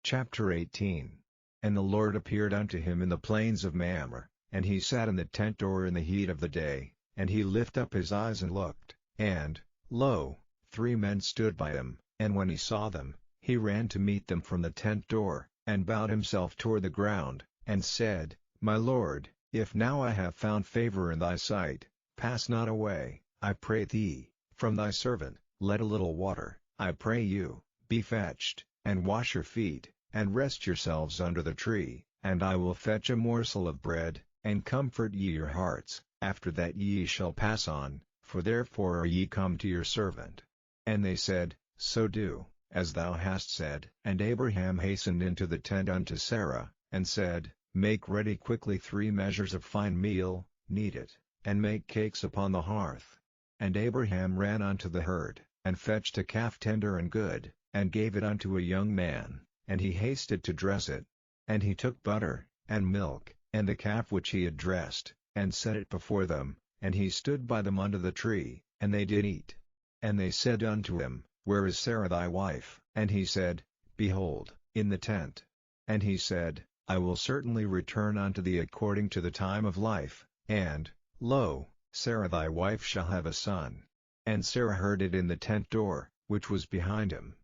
Chapter 18. And the Lord appeared unto him in the plains of Mamre, and he sat in the tent door in the heat of the day, and he lifted up his eyes and looked, and, lo, 3 men stood by him, and when he saw them, he ran to meet them from the tent door, and bowed himself toward the ground, and said, My Lord, if now I have found favor in thy sight, pass not away, I pray thee, from thy servant. Let a little water, I pray you, be fetched, and wash your feet, and rest yourselves under the tree, and I will fetch a morsel of bread, and comfort ye your hearts. After that ye shall pass on, for therefore are ye come to your servant. And they said, So do, as thou hast said. And Abraham hastened into the tent unto Sarah, and said, Make ready quickly 3 measures of fine meal, knead it, and make cakes upon the hearth. And Abraham ran unto the herd, and fetched a calf tender and good, and gave it unto a young man, and he hasted to dress it. And he took butter, and milk, and the calf which he had dressed, and set it before them, and he stood by them under the tree, and they did eat. And they said unto him, Where is Sarah thy wife? And he said, Behold, in the tent. And he said, I will certainly return unto thee according to the time of life, and, lo, Sarah thy wife shall have a son. And Sarah heard it in the tent door, which was behind him.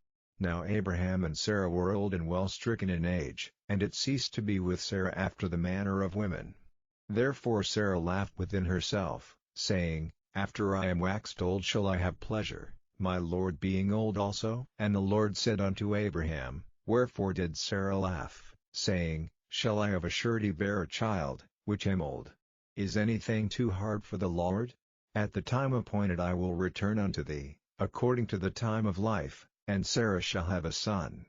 Now Abraham and Sarah were old and well stricken in age, and it ceased to be with Sarah after the manner of women. Therefore Sarah laughed within herself, saying, After I am waxed old shall I have pleasure, my Lord being old also? And the Lord said unto Abraham, Wherefore did Sarah laugh, saying, Shall I of a surety bear a child, which am old? Is anything too hard for the Lord? At the time appointed I will return unto thee, according to the time of life, and Sarah shall have a son.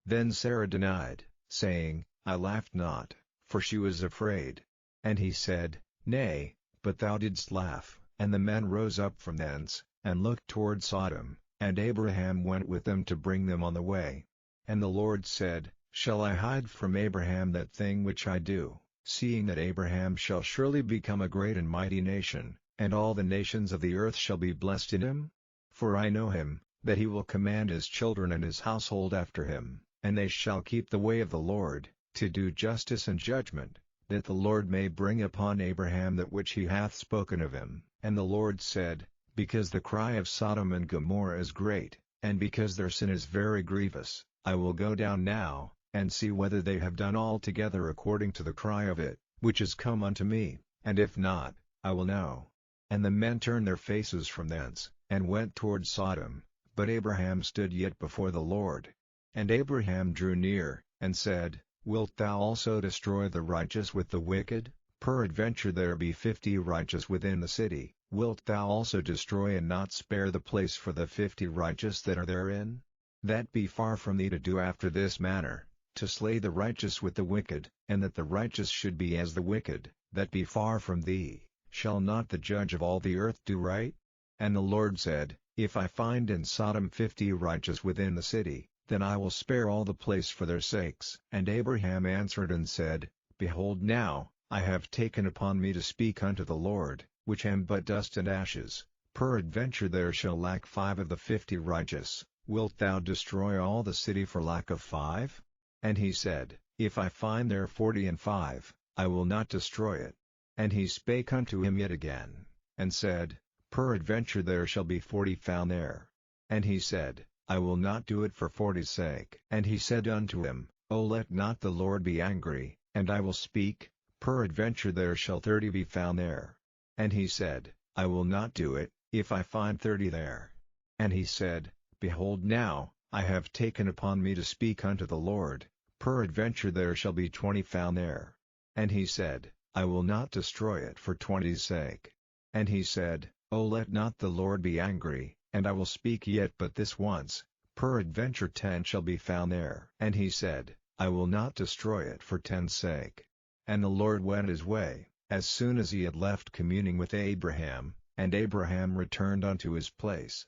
Then Sarah denied, saying, I laughed not, for she was afraid. And he said, Nay, but thou didst laugh. And the men rose up from thence, and looked toward Sodom, and Abraham went with them to bring them on the way. And the Lord said, Shall I hide from Abraham that thing which I do, seeing that Abraham shall surely become a great and mighty nation, and all the nations of the earth shall be blessed in him? For I know him, that he will command his children and his household after him, and they shall keep the way of the Lord, to do justice and judgment, that the Lord may bring upon Abraham that which he hath spoken of him. And the Lord said, Because the cry of Sodom and Gomorrah is great, and because their sin is very grievous, I will go down now, and see whether they have done altogether according to the cry of it, which is come unto me, and if not, I will know. And the men turned their faces from thence, and went toward Sodom, but Abraham stood yet before the Lord. And Abraham drew near, and said, Wilt thou also destroy the righteous with the wicked? Peradventure there be 50 righteous within the city, wilt thou also destroy and not spare the place for the 50 righteous that are therein? That be far from thee to do after this manner, to slay the righteous with the wicked, and that the righteous should be as the wicked, that be far from thee. Shall not the judge of all the earth do right? And the Lord said, If I find in Sodom 50 righteous within the city, then I will spare all the place for their sakes. And Abraham answered and said, Behold now, I have taken upon me to speak unto the Lord, which am but dust and ashes. Peradventure there shall lack 5 of the 50 righteous. Wilt thou destroy all the city for lack of 5? And he said, If I find there 40 and 5, I will not destroy it. And he spake unto him yet again, and said, Peradventure there shall be 40 found there. And he said, I will not do it for 40's sake. And he said unto him, O let not the Lord be angry, and I will speak, peradventure there shall 30 be found there. And he said, I will not do it, if I find 30 there. And he said, Behold now, I have taken upon me to speak unto the Lord, peradventure there shall be 20 found there. And he said, I will not destroy it for 20's sake. And he said, O let not the Lord be angry, and I will speak yet but this once, peradventure 10 shall be found there. And he said, I will not destroy it for 10's sake. And the Lord went his way, as soon as he had left communing with Abraham, and Abraham returned unto his place.